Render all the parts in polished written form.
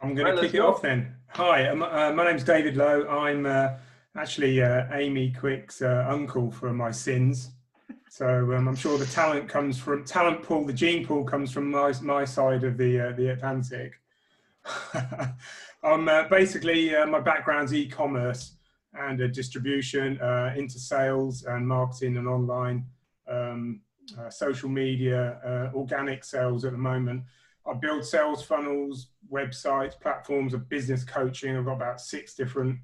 I'm All going right, to let's kick it go. off then. Hi, my name's David Lowe. I'm actually Amy Quick's uncle for my sins. So I'm sure the talent pool, the gene pool comes from my side of the Atlantic. I'm basically my background's e-commerce and distribution into sales and marketing and online social media, organic sales at the moment. I build sales funnels, websites, platforms of business coaching. I've got about 6 different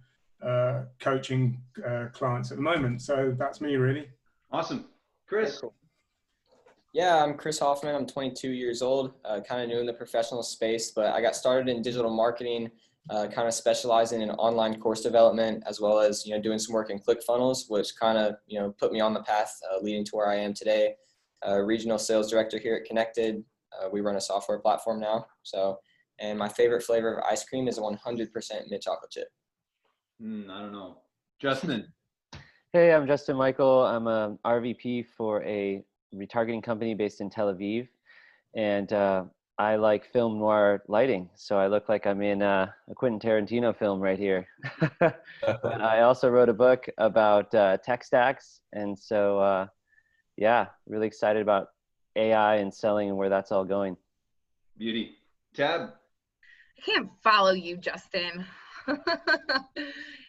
coaching clients at the moment. So that's me, really. Awesome. Chris. Cool. Yeah, I'm Chris Hoffmann. I'm 22 years old, kind of new in the professional space, but I got started in digital marketing, kind of specializing in online course development, as well as, doing some work in ClickFunnels, which kind of, put me on the path leading to where I am today. Regional sales director here at Connected. We run a software platform now. And my favorite flavor of ice cream is a 100% mint chocolate chip. I don't know. Justin. Hey, I'm Justin Michael. I'm a RVP for a retargeting company based in Tel Aviv. And I like film noir lighting. So I look like I'm in a Quentin Tarantino film right here. But I also wrote a book about tech stacks. And so, yeah, really excited about AI and selling and where that's all going. Beauty. Tab. I can't follow you, Justin.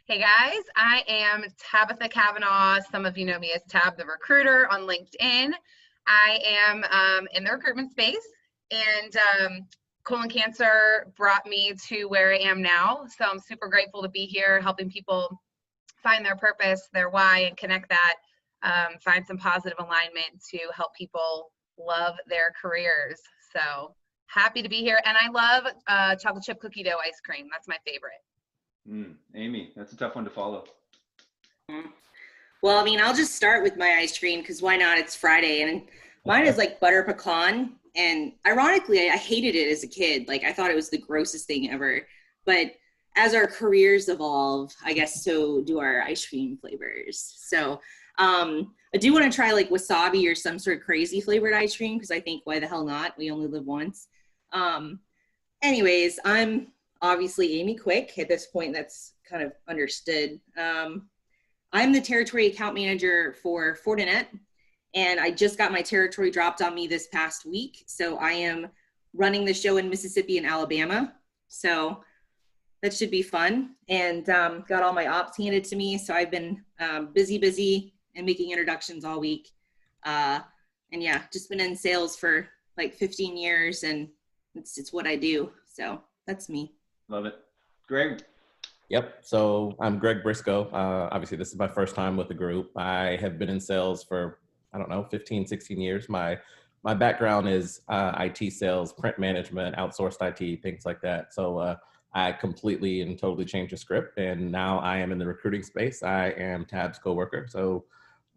Hey guys, I am Tabitha Kavanaugh. Some of you know me as Tab the Recruiter on LinkedIn. I am in the recruitment space, and colon cancer brought me to where I am now. So I'm super grateful to be here helping people find their purpose, their why, and connect that, find some positive alignment to help people love their careers. So happy to be here. And I love chocolate chip cookie dough ice cream. That's my favorite. Amy, that's a tough one to follow. Well, I mean, I'll just start with my ice cream because why not? It's Friday, and mine is like butter pecan. And ironically, I hated it as a kid. Like, I thought it was the grossest thing ever. But as our careers evolve, I guess so do our ice cream flavors. So I do want to try like wasabi or some sort of crazy flavored ice cream because I think why the hell not? We only live once. Anyways, I'm obviously Amy Quick. At this point, that's kind of understood. I'm the territory account manager for Fortinet, and I just got my territory dropped on me this past week. So I am running the show in Mississippi and Alabama. So that should be fun. And got all my ops handed to me. So I've been busy and making introductions all week. And yeah, just been in sales for like 15 years, and it's what I do. So that's me. Love it. Greg. Yep. So I'm Greg Brisco. Obviously, this is my first time with the group. I have been in sales for, 15, 16 years. My background is IT sales, print management, outsourced IT, things like that. So I completely and totally changed the script. And now I am in the recruiting space. I am Tab's coworker. So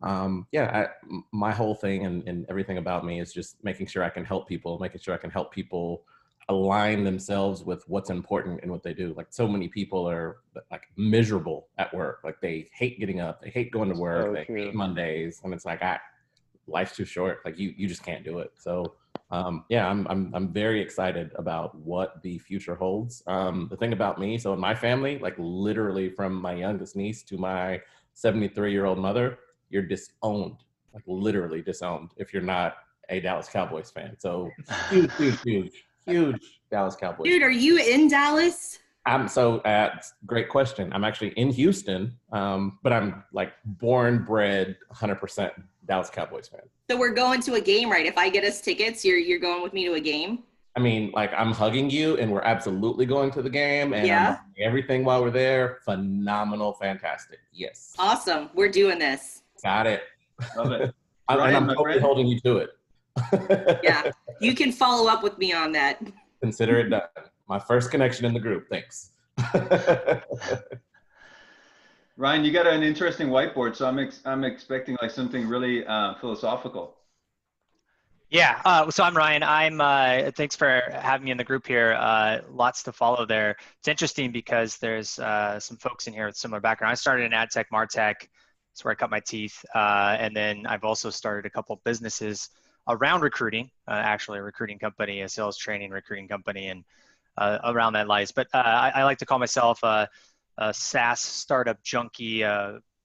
my whole thing and everything about me is just making sure I can help people, align themselves with what's important in what they do. Like, so many people are like miserable at work. Like, they hate getting up, they hate going to work, they hate Mondays, and it's like, life's too short. Like, you just can't do it. So I'm very excited about what the future holds. The thing about me, so in my family, like literally from my youngest niece to my 73-year-old mother, you're disowned, like literally disowned if you're not a Dallas Cowboys fan. So huge Dallas Cowboys. Dude, are you in Dallas? Great question. I'm actually in Houston, but I'm like born, bred, 100% Dallas Cowboys fan. So we're going to a game, right? If I get us tickets, you're going with me to a game? I mean, like, I'm hugging you, and we're absolutely going to the game, and yeah. I'm buying everything while we're there. Phenomenal, fantastic. Yes. Awesome. We're doing this. Got it. Love it. And Ryan, I'm totally holding you to it. Yeah, you can follow up with me on that. Consider it done. My first connection in the group. Thanks. Ryan, you got an interesting whiteboard, so I'm expecting like something really philosophical. Yeah, so I'm Ryan. Thanks for having me in the group here. Lots to follow there. It's interesting because there's some folks in here with similar background. I started in ad tech, martech. That's where I cut my teeth. And then I've also started a couple businesses around recruiting, actually a recruiting company, a sales training recruiting company. And around that lies. But I like to call myself a SaaS startup junkie,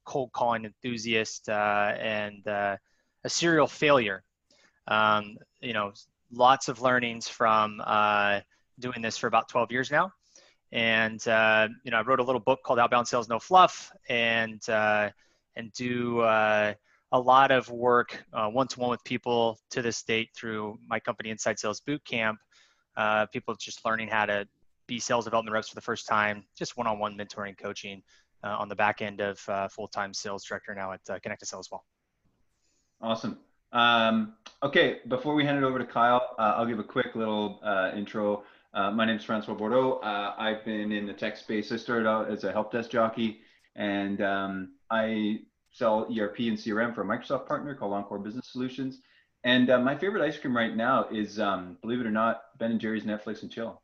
cold calling enthusiast, and a serial failure. Lots of learnings from doing this for about 12 years now. And, I wrote a little book called Outbound Sales No Fluff, and do a lot of work one-to-one with people to this date through my company, Inside Sales Bootcamp. People just learning how to be sales development reps for the first time, just one-on-one mentoring, coaching on the back end of full-time sales director now at Connect to Sell as well. Awesome. Okay, before we hand it over to Kyle, I'll give a quick little intro. My name is Francois Bourdeau. I've been in the tech space. I started out as a help desk jockey, and I sell ERP and CRM for a Microsoft partner called Encore Business Solutions. And my favorite ice cream right now is, believe it or not, Ben & Jerry's Netflix and Chill.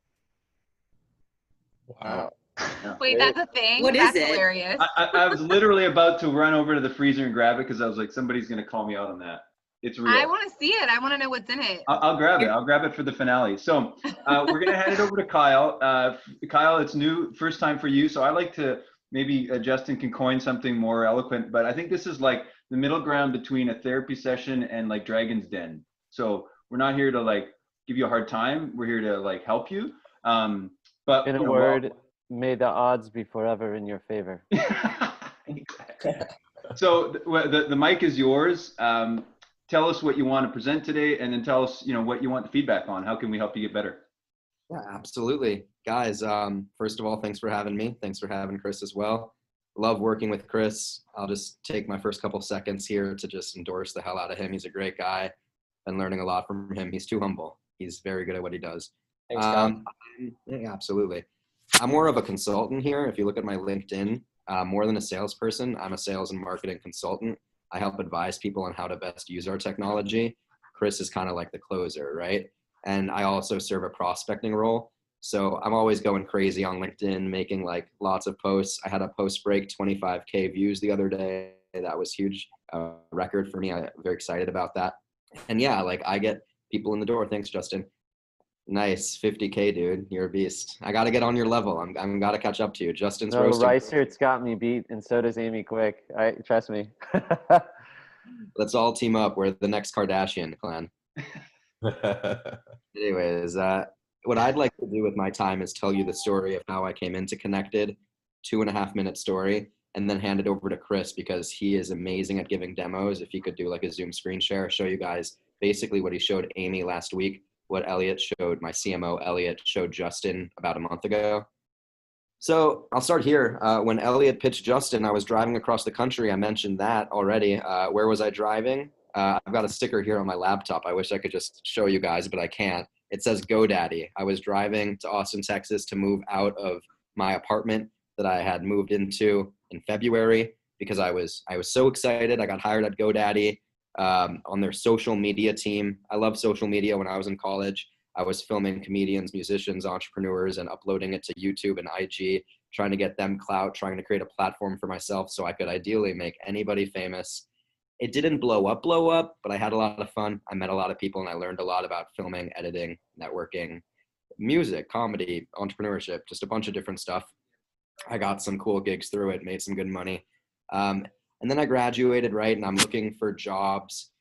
Wow. Yeah. Wait, that's a thing? What is That's it? hilarious. I was literally about to run over to the freezer and grab it because I was like, somebody's going to call me out on that. It's real. I want to see it. I want to know what's in it. I'll grab it. I'll grab it for the finale. So we're going to hand it over to Kyle. Kyle, it's new, first time for you. So I like to, maybe Justin can coin something more eloquent, but I think this is like the middle ground between a therapy session and like Dragon's Den. So we're not here to like give you a hard time. We're here to like help you. But in a word, may the odds be forever in your favor. So the mic is yours. Tell us what you want to present today, and then tell us, what you want the feedback on. How can we help you get better? Yeah, absolutely. Guys, first of all, thanks for having me. Thanks for having Chris as well. Love working with Chris. I'll just take my first couple seconds here to just endorse the hell out of him. He's a great guy. Been learning a lot from him. He's too humble. He's very good at what he does. Thanks, Kyle. Yeah, absolutely. I'm more of a consultant here. If you look at my LinkedIn, more than a salesperson, I'm a sales and marketing consultant. I help advise people on how to best use our technology. Chris is kind of like the closer, right? And I also serve a prospecting role. So I'm always going crazy on LinkedIn, making like lots of posts. I had a post break 25K views the other day. That was huge, record for me. I'm very excited about that. And yeah, like I get people in the door. Thanks, Justin. Nice, 50K, dude. You're a beast. I got to get on your level. I'm got to catch up to you. Justin's roasting. Reisert's got me beat, and so does Amy Quick. Trust me. Let's all team up. We're the next Kardashian clan. Anyways, what I'd like to do with my time is tell you the story of how I came into Connected, 2.5-minute story, and then hand it over to Chris because he is amazing at giving demos. If he could do like a Zoom screen share, show you guys basically what he showed Amy last week, what Elliot showed, my CMO Elliot showed Justin about a month ago. So I'll start here. When Elliot pitched Justin, I was driving across the country. I mentioned that already. Where was I driving? I've got a sticker here on my laptop. I wish I could just show you guys, but I can't. It says GoDaddy. I was driving to Austin, Texas to move out of my apartment that I had moved into in February because I was so excited. I got hired at GoDaddy on their social media team. I love social media. When I was in college, I was filming comedians, musicians, entrepreneurs, and uploading it to YouTube and IG, trying to get them clout, trying to create a platform for myself so I could ideally make anybody famous. It didn't blow up, but I had a lot of fun. I met a lot of people and I learned a lot about filming, editing, networking, music, comedy, entrepreneurship, just a bunch of different stuff. I got some cool gigs through it, made some good money. And then I graduated, right? And I'm looking for jobs.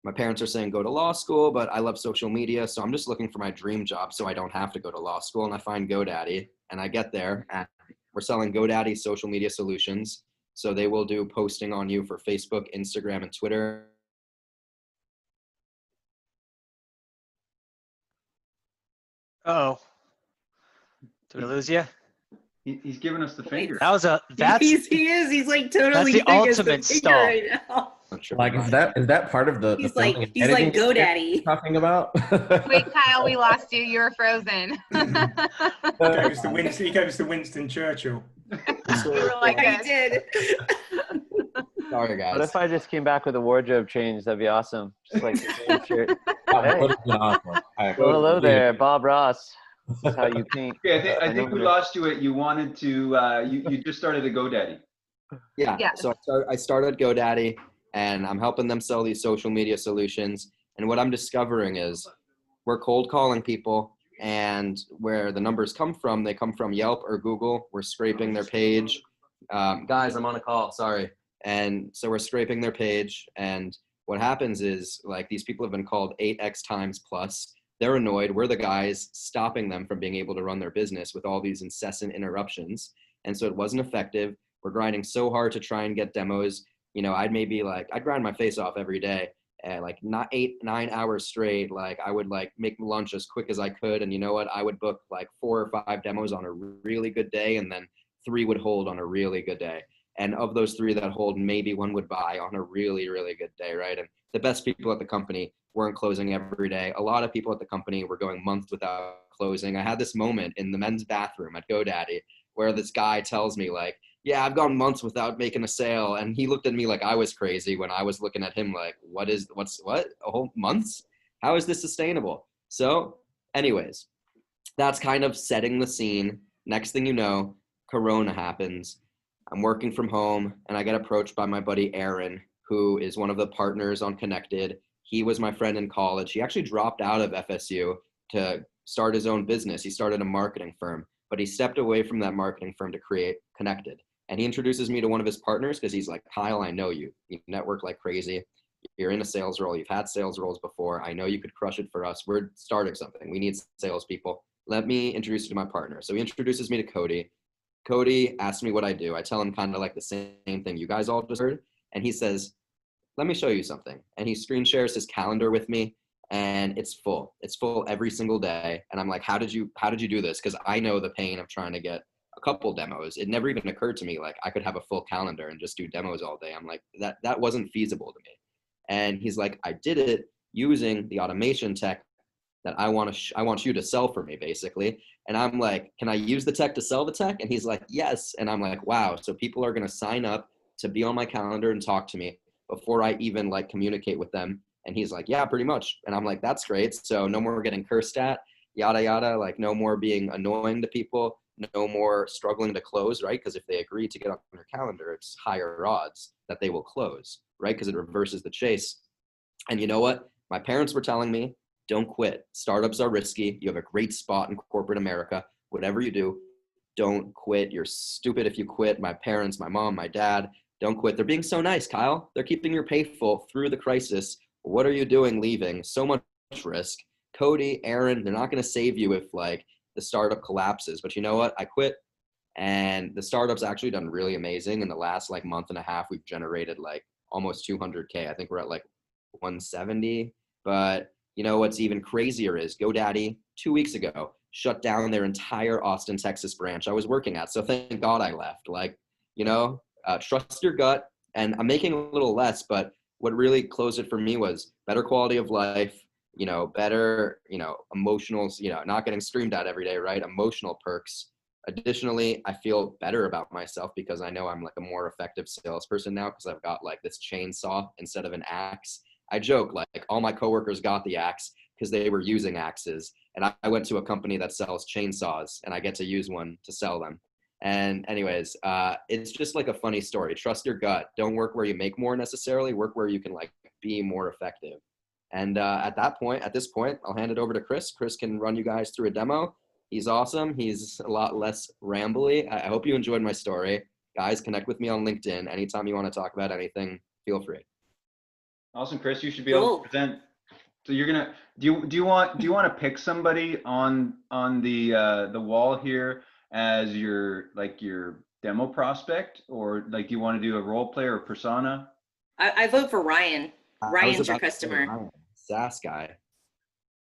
My parents are saying go to law school, but I love social media. So I'm just looking for my dream job so I don't have to go to law school. And I find GoDaddy and I get there and we're selling GoDaddy social media solutions. So they will do posting on you for Facebook, Instagram, and Twitter. Uh-oh. Did we lose you? He's giving us the finger. He is. He's like totally. That's the ultimate stall. Right now. Like is that part of the? He's like GoDaddy talking about. Wait, Kyle, we lost you. You were frozen. He gave us the Winston Churchill. You were like, I did. Sorry, guys. What if I just came back with a wardrobe change? That'd be awesome. Just like the same shirt. Hey. Well, hello there, Bob Ross. This is how you paint. Okay, I think we lost you at you wanted to you just started a GoDaddy. Yeah. So I started GoDaddy and I'm helping them sell these social media solutions. And what I'm discovering is we're cold calling people And where the numbers come from, they come from Yelp or Google. We're scraping their page. Guys, I'm on a call, sorry. And so we're scraping their page. And what happens is, like, these people have been called 8x times plus. They're annoyed. We're the guys stopping them from being able to run their business with all these incessant interruptions. And so it wasn't effective. We're grinding so hard to try and get demos. You know, I'd grind my face off every day. Like not 8-9 hours straight. Like I would like make lunch as quick as I could. And you know what? I would book like 4 or 5 demos on a really good day. And then 3 would hold on a really good day. And of those 3 that hold, maybe 1 would buy on a really, really good day, right? And the best people at the company weren't closing every day. A lot of people at the company were going months without closing. I had this moment in the men's bathroom at GoDaddy where this guy tells me like, yeah, I've gone months without making a sale. And he looked at me like I was crazy when I was looking at him like, what? A whole months? How is this sustainable? So anyways, that's kind of setting the scene. Next thing you know, Corona happens. I'm working from home and I get approached by my buddy Aaron, who is one of the partners on Connected. He was my friend in college. He actually dropped out of FSU to start his own business. He started a marketing firm, but he stepped away from that marketing firm to create Connected. And he introduces me to one of his partners because he's like, Kyle, I know you. You network like crazy. You're in a sales role. You've had sales roles before. I know you could crush it for us. We're starting something. We need salespeople. Let me introduce you to my partner. So he introduces me to Cody. Cody asks me what I do. I tell him kind of like the same thing you guys all just heard. And he says, let me show you something. And he screen shares his calendar with me and it's full. It's full every single day. And I'm like, how did you do this? Because I know the pain of trying to get a couple demos. It never even occurred to me like I could have a full calendar and just do demos all day. I'm like, that wasn't feasible to me. And he's like, I did it using the automation tech that I want you to sell for me, basically. And I'm like, can I use the tech to sell the tech? And he's like, yes. And I'm like, wow. So people are going to sign up to be on my calendar and talk to me before I even like communicate with them. And he's like, yeah, pretty much. And I'm like, that's great. So no more getting cursed at, yada, yada, like no more being annoying to people, no more struggling to close, right? Because if they agree to get on your calendar, it's higher odds that they will close, right? Because it reverses the chase. And you know what? My parents were telling me, don't quit. Startups are risky. You have a great spot in corporate America. Whatever you do, don't quit. You're stupid if you quit. My parents, my mom, my dad, don't quit. They're being so nice, Kyle. They're keeping your pay full through the crisis. What are you doing leaving? So much risk. Cody, Aaron, they're not going to save you if like the startup collapses. But you know what? I quit. And the startup's actually done really amazing. In the last like month and a half, we've generated like almost 200K. I think we're at like 170. But you know what's even crazier is GoDaddy 2 weeks ago shut down their entire Austin, Texas branch I was working at. So thank God I left. Like, you know, trust your gut. And I'm making a little less, but what really closed it for me was better quality of life, you know, better, you know, emotional, you know, not getting screamed at every day, right? Emotional perks. Additionally, I feel better about myself because I know I'm like a more effective salesperson now because I've got like this chainsaw instead of an axe. I joke like all my coworkers got the axe because they were using axes. And I went to a company that sells chainsaws and I get to use one to sell them. And anyways, it's just like a funny story. Trust your gut. Don't work where you make more necessarily. Work where you can like be more effective. And at this point, I'll hand it over to Chris. Chris can run you guys through a demo. He's awesome. He's a lot less rambly. I hope you enjoyed my story. Guys, connect with me on LinkedIn. Anytime you want to talk about anything, feel free. Awesome, Chris. You should be able to present. So you're gonna do you want to pick somebody on the wall here as your demo prospect, or like do you want to do a role player or persona? I vote for Ryan. Ryan's your customer. Ryan, SaaS guy.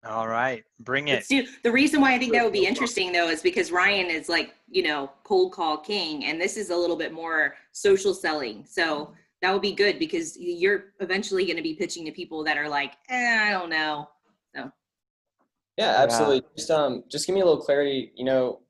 All right, bring it. The reason why I think that would be interesting though is because Ryan is like, you know, cold call king, and this is a little bit more social selling. So that would be good because you're eventually going to be pitching to people that are like, I don't know. So. Yeah, absolutely. Just give me a little clarity. You know,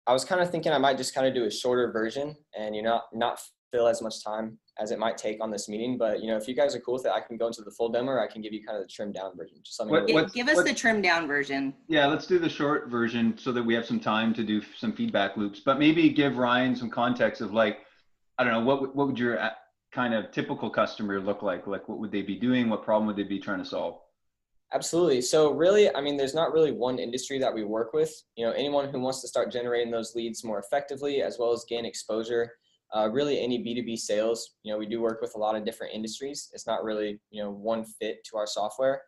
I was kind of thinking I might just kind of do a shorter version and, you know, not fill as much time as it might take on this meeting. But, you know, if you guys are cool with it, I can go into the full demo or I can give you kind of the trimmed down version. Just let me give us the trimmed down version. Yeah, let's do the short version so that we have some time to do some feedback loops. But maybe give Ryan some context of like, I don't know, what would your kind of typical customer look like? Like what would they be doing? What problem would they be trying to solve? Absolutely. So really, I mean, there's not really one industry that we work with. You know, anyone who wants to start generating those leads more effectively, as well as gain exposure, really any B2B sales, you know, we do work with a lot of different industries. It's not really, you know, one fit to our software.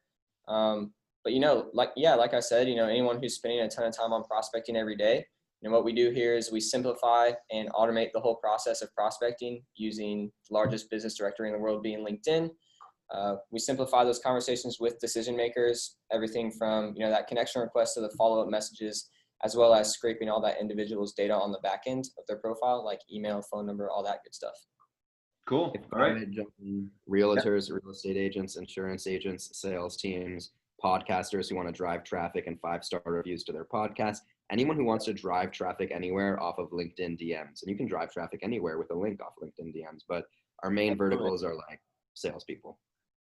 But, you know, like I said, you know, anyone who's spending a ton of time on prospecting every day, and what we do here is we simplify and automate the whole process of prospecting using the largest business directory in the world, being LinkedIn. We simplify those conversations with decision makers, everything from, you know, that connection request to the follow-up messages, as well as scraping all that individual's data on the back end of their profile, like email, phone number, all that good stuff. Cool. All right. Realtors, real estate agents, insurance agents, sales teams, podcasters who want to drive traffic and 5-star reviews to their podcast. Anyone who wants to drive traffic anywhere off of LinkedIn DMs. And you can drive traffic anywhere with a link off LinkedIn DMs, but our main verticals are like salespeople.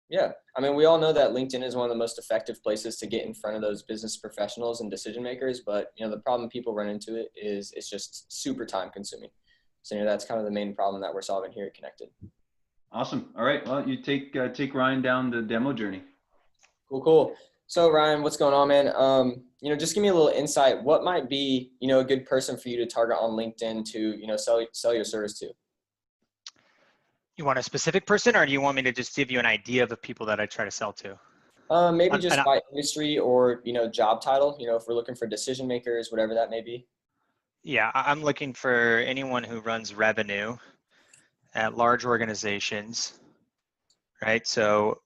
Yeah. I mean, we all know that LinkedIn is one of the most effective places to get in front of those business professionals and decision makers. But, you know, the problem people run into it is it's just super time consuming. So, you know, that's kind of the main problem that we're solving here at Connected. Awesome. All right. Well, you take Ryan down the demo journey. Cool. So Ryan, what's going on, man? You know, just give me a little insight. What might be, you know, a good person for you to target on LinkedIn to, you know, sell your service to? You want a specific person, or do you want me to just give you an idea of the people that I try to sell to? Maybe just by industry or, you know, job title, you know, if we're looking for decision makers, whatever that may be. Yeah, I'm looking for anyone who runs revenue at large organizations, right? So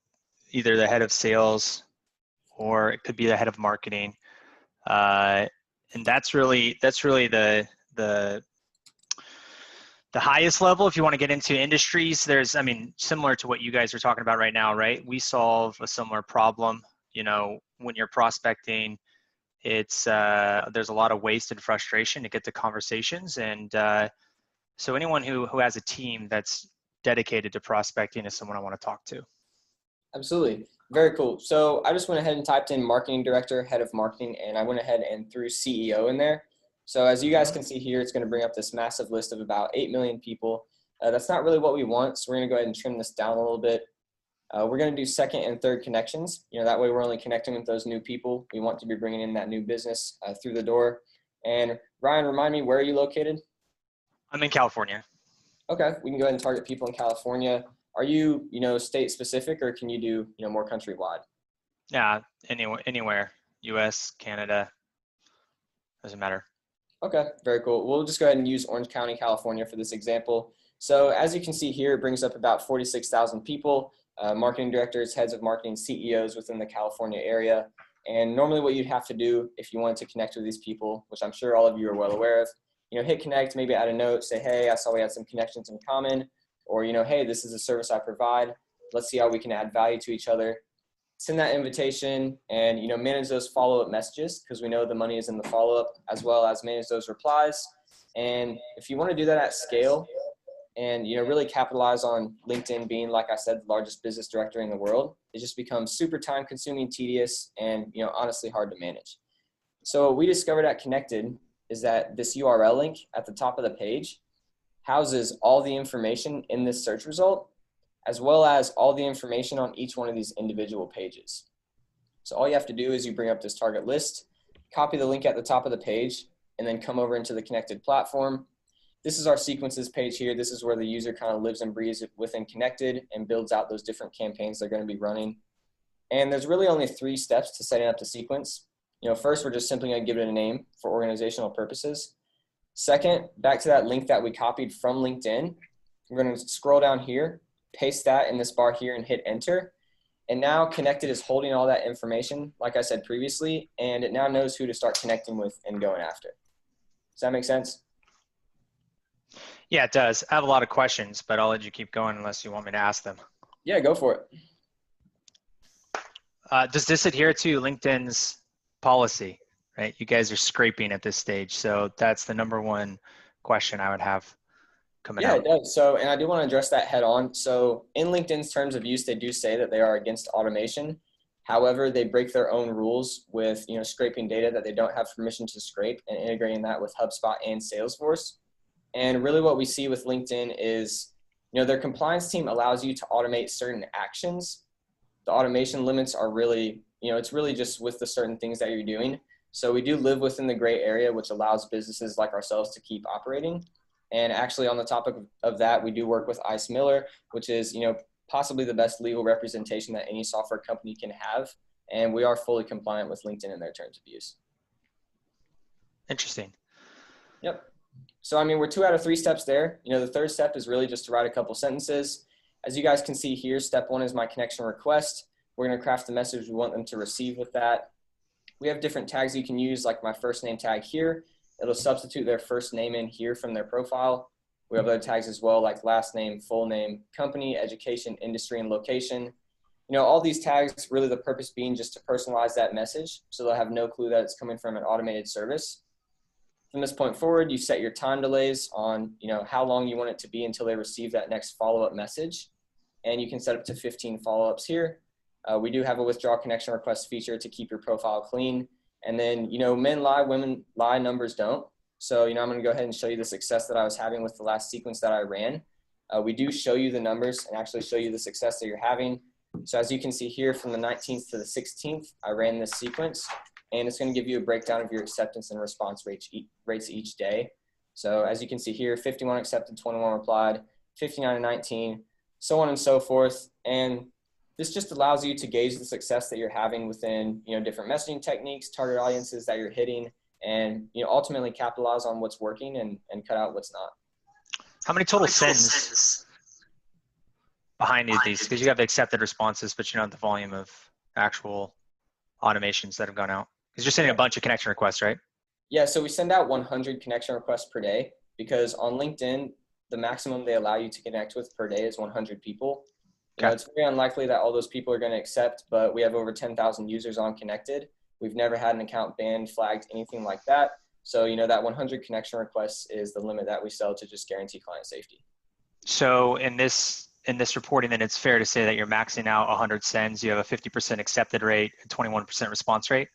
either the head of sales or it could be the head of marketing. And that's really the highest level. If you want to get into industries, there's, I mean, similar to what you guys are talking about right now, right? We solve a similar problem. You know, when you're prospecting, it's there's a lot of waste and frustration to get to conversations. And so anyone who has a team that's dedicated to prospecting is someone I want to talk to. Absolutely. Very cool. So I just went ahead and typed in marketing director, head of marketing, and I went ahead and threw CEO in there. So as you guys can see here, it's going to bring up this massive list of about 8 million people. That's not really what we want. So we're going to go ahead and trim this down a little bit. We're going to do second and third connections. You know, that way we're only connecting with those new people. We want to be bringing in that new business through the door. And Ryan, remind me, where are you located? I'm in California. Okay. We can go ahead and target people in California. Are you, you know, state specific, or can you do, you know, more countrywide? Yeah, anywhere, US, Canada, doesn't matter. Okay, very cool. We'll just go ahead and use Orange County, California for this example. So as you can see here, it brings up about 46,000 people, marketing directors, heads of marketing, CEOs within the California area. And normally what you'd have to do if you wanted to connect with these people, which I'm sure all of you are well aware of, you know, hit connect, maybe add a note, say, hey, I saw we had some connections in common, or, you know, hey, this is a service I provide. Let's see how we can add value to each other. Send that invitation and, you know, manage those follow-up messages, because we know the money is in the follow-up, as well as manage those replies. And if you want to do that at scale and, you know, really capitalize on LinkedIn being, like I said, the largest business directory in the world, it just becomes super time consuming, tedious, and, you know, honestly hard to manage. So what we discovered at Connected is that this URL link at the top of the page houses all the information in this search result, as well as all the information on each one of these individual pages. So all you have to do is you bring up this target list, copy the link at the top of the page, and then come over into the Connected platform. This is our sequences page here. This is where the user kind of lives and breathes within Connected and builds out those different campaigns they're going to be running. And there's really only 3 steps to setting up the sequence. You know, first, we're just simply going to give it a name for organizational purposes. Second, back to that link that we copied from LinkedIn, we're going to scroll down here, paste that in this bar here, and hit enter. And now Connected is holding all that information, like I said previously, and it now knows who to start connecting with and going after. Does that make sense? Yeah, it does. I have a lot of questions, but I'll let you keep going unless you want me to ask them. Yeah, go for it. Does this adhere to LinkedIn's policy, right? You guys are scraping at this stage. So that's the number one question I would have coming out. Yeah, it does. So, and I do want to address that head on. So in LinkedIn's terms of use, they do say that they are against automation. However, they break their own rules with, you know, scraping data that they don't have permission to scrape and integrating that with HubSpot and Salesforce. And really what we see with LinkedIn is, you know, their compliance team allows you to automate certain actions. The automation limits are really it's really just with the certain things that you're doing. So we do live within the gray area, which allows businesses like ourselves to keep operating. And actually on the topic of that, we do work with ICE Miller, which is, possibly the best legal representation that any software company can have. And we are fully compliant with LinkedIn and their terms of use. Interesting. Yep. So, we're 2 out of 3 steps there. The third step is really just to write a couple sentences. As you guys can see here, step 1 is my connection request. We're going to craft the message we want them to receive with that. We have different tags you can use, like my first name tag here. It'll substitute their first name in here from their profile. We have other tags as well, like last name, full name, company, education, industry, and location. All these tags, really the purpose being just to personalize that message, so they'll have no clue that it's coming from an automated service. From this point forward, you set your time delays on, how long you want it to be until they receive that next follow-up message. And you can set up to 15 follow-ups here. We do have a withdraw connection request feature to keep your profile clean. And then, men lie, women lie, numbers don't. So, I'm going to go ahead and show you the success that I was having with the last sequence that I ran. We do show you the numbers and actually show you the success that you're having. So as you can see here, from the 19th to the 16th, I ran this sequence, and it's going to give you a breakdown of your acceptance and response rates each day. So as you can see here, 51 accepted, 21 replied, 59 and 19, so on and so forth. And this just allows you to gauge the success that you're having within, different messaging techniques, target audiences that you're hitting, and, ultimately capitalize on what's working and cut out what's not. How many total sends behind these? Because you have accepted responses, but you don't have the volume of actual automations that have gone out. Because you're sending a bunch of connection requests, right? Yeah, so we send out 100 connection requests per day, because on LinkedIn, the maximum they allow you to connect with per day is 100 people. Okay. It's very unlikely that all those people are going to accept, but we have over 10,000 users on Connected. We've never had an account banned, flagged, anything like that. So, that 100 connection requests is the limit that we sell to just guarantee client safety. So in this reporting, then it's fair to say that you're maxing out 100 sends. You have a 50% accepted rate, a 21% response rate.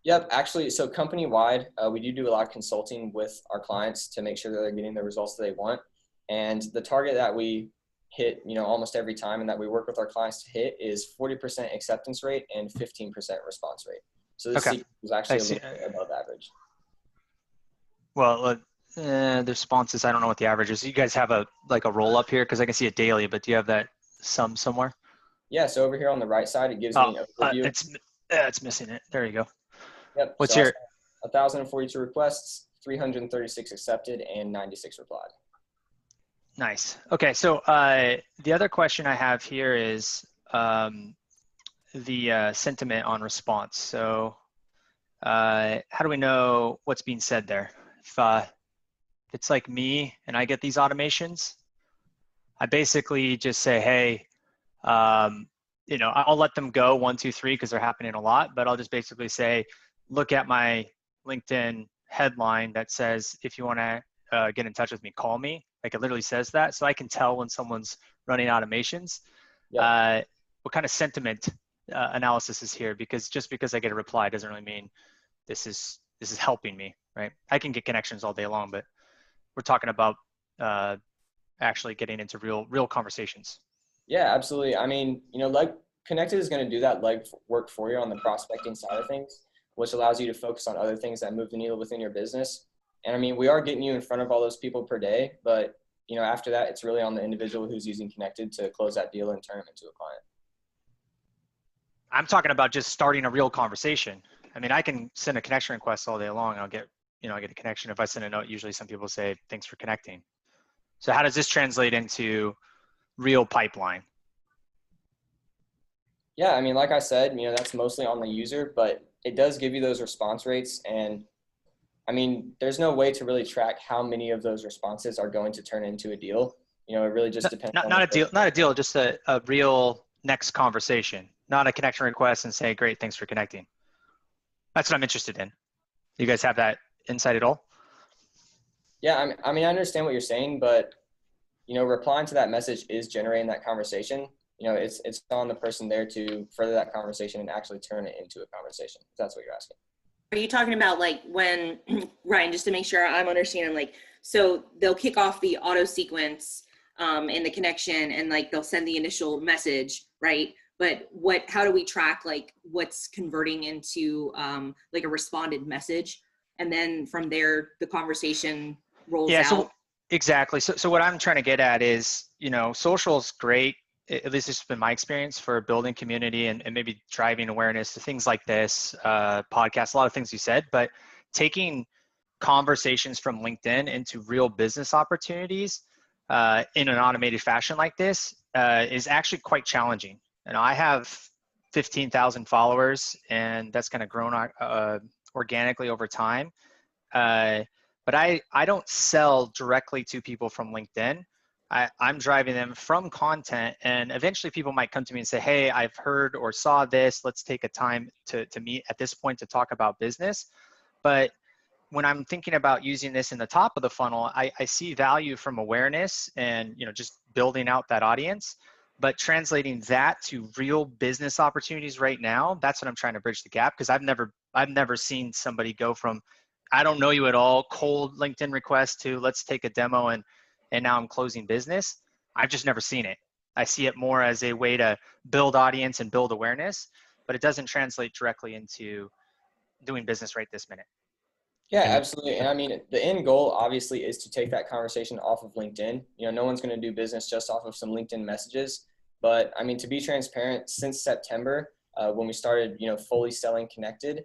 Yep, actually, so company-wide, we do a lot of consulting with our clients to make sure that they're getting the results that they want. And the target that we hit, almost every time, and that we work with our clients to hit, is 40% acceptance rate and 15% response rate. So this sequence is actually a little bit above average. Well, the responses, I don't know what the average is. You guys have a roll up here, because I can see it daily, but do you have that sum somewhere? Yeah, so over here on the right side, it gives me an overview. It's missing it. There you go. Yep. What's so your 1,042 requests, 336 accepted, and 96 replied. Nice. Okay, so the other question I have here is the sentiment on response. So how do we know what's being said there? If it's like me and I get these automations, I basically just say, hey, I'll let them go 1, 2, 3 because they're happening a lot, but I'll just basically say, look at my LinkedIn headline that says, if you want to get in touch with me, call me. Like, it literally says that. So I can tell when someone's running automations. Yep. What kind of sentiment analysis is here? Because just because I get a reply doesn't really mean this is helping me, right? I can get connections all day long, but we're talking about actually getting into real conversations. Yeah, absolutely. I mean, Connected is going to do that leg work for you on the prospecting side of things, which allows you to focus on other things that move the needle within your business. And I mean, we are getting you in front of all those people per day, but after that, it's really on the individual who's using Connected to close that deal and turn them into a client. I'm talking about just starting a real conversation. I mean, I can send a connection request all day long and I'll get a connection. If I send a note, usually some people say, thanks for connecting. So how does this translate into real pipeline? Yeah, I mean, like I said, that's mostly on the user, but it does give you those response rates. And I mean, there's no way to really track how many of those responses are going to turn into a deal. It really just depends. Not a deal, just a real next conversation, not a connection request and say, great, thanks for connecting. That's what I'm interested in. Do you guys have that insight at all? Yeah, I mean, I understand what you're saying, but, replying to that message is generating that conversation. It's on the person there to further that conversation and actually turn it into a conversation. If that's what you're asking. Are you talking about like when, Ryan, just to make sure I'm understanding, so they'll kick off the auto sequence and the connection and they'll send the initial message, right? but how do we track like what's converting into like a responded message? And then from there, the conversation rolls out. So exactly. So what I'm trying to get at is, social's great. At least it's been my experience for building community and maybe driving awareness to things like this, podcasts, a lot of things you said, but taking conversations from LinkedIn into real business opportunities in an automated fashion like this is actually quite challenging. And I have 15,000 followers, and that's kind of grown organically over time. But I don't sell directly to people from LinkedIn. I'm driving them from content, and eventually people might come to me and say, hey, I've heard or saw this, let's take a time to meet at this point to talk about business. But when I'm thinking about using this in the top of the funnel, I see value from awareness and just building out that audience, but translating that to real business opportunities right now, that's what I'm trying to bridge the gap, because I've never seen somebody go from I don't know you at all, cold LinkedIn request to let's take a demo and now I'm closing business. I've just never seen it. I see it more as a way to build audience and build awareness, but it doesn't translate directly into doing business right this minute. Yeah, absolutely. And I mean, the end goal obviously is to take that conversation off of LinkedIn. No one's going to do business just off of some LinkedIn messages. But I mean, to be transparent, since September, when we started, fully selling connected,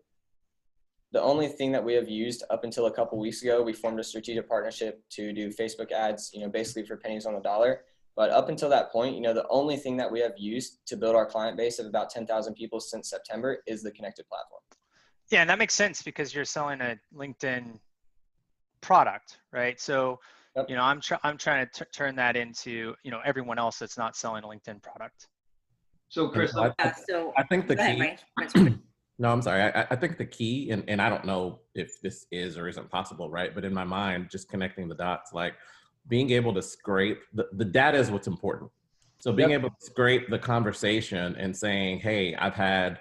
the only thing that we have used up until a couple weeks ago, we formed a strategic partnership to do Facebook ads, basically for pennies on the dollar. But up until that point, the only thing that we have used to build our client base of about 10,000 people since September is the connected platform. Yeah, and that makes sense because you're selling a LinkedIn product, right? So, yep. I'm trying to turn that into, everyone else that's not selling a LinkedIn product. So, Chris, I think the key. No, I'm sorry. I think the key, and I don't know if this is or isn't possible, right? But in my mind, just connecting the dots, like being able to scrape the data is what's important. So being able to scrape the conversation and saying, hey, I've had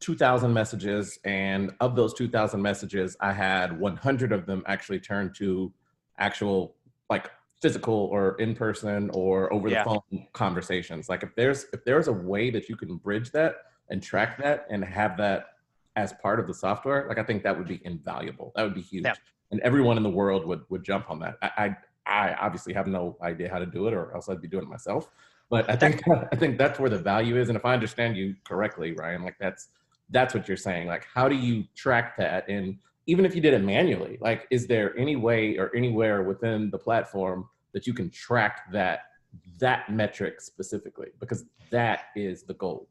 2,000 messages, and of those 2,000 messages, I had 100 of them actually turn to actual like physical or in person or over the phone conversations. Like if there's a way that you can bridge that and track that and have that as part of the software, like I think that would be invaluable. That would be huge. Yeah. And everyone in the world would jump on that. I obviously have no idea how to do it, or else I'd be doing it myself. But I think that's where the value is. And if I understand you correctly, Ryan, like that's what you're saying. Like, how do you track that? And even if you did it manually, like, is there any way or anywhere within the platform that you can track that metric specifically? Because that is the goal.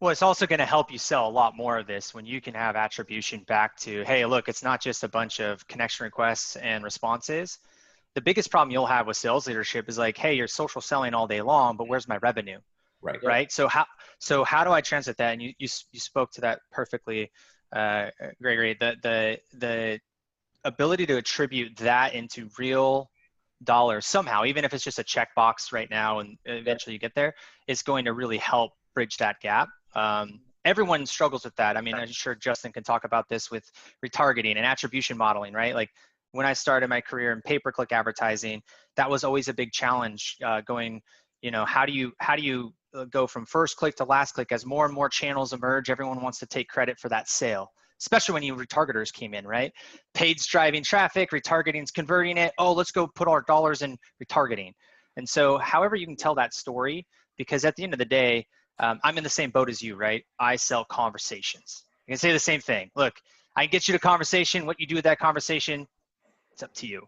Well, it's also going to help you sell a lot more of this when you can have attribution back to, hey, look, it's not just a bunch of connection requests and responses. The biggest problem you'll have with sales leadership is like, hey, you're social selling all day long, but where's my revenue? Right. Right. So how do I translate that? And you spoke to that perfectly, Gregory. The ability to attribute that into real dollars somehow, even if it's just a checkbox right now, and eventually you get there, is going to really help bridge that gap. Everyone struggles with that. I mean, I'm sure Justin can talk about this with retargeting and attribution modeling, right? Like when I started my career in pay-per-click advertising, that was always a big challenge. Going, how do you go from first click to last click as more and more channels emerge? Everyone wants to take credit for that sale, especially when retargeters came in, right? Paid's driving traffic, retargeting's converting it. Oh, let's go put our dollars in retargeting. And so however you can tell that story, because at the end of the day, I'm in the same boat as you, right? I sell conversations. I can say the same thing. Look, I can get you to conversation. What you do with that conversation, it's up to you.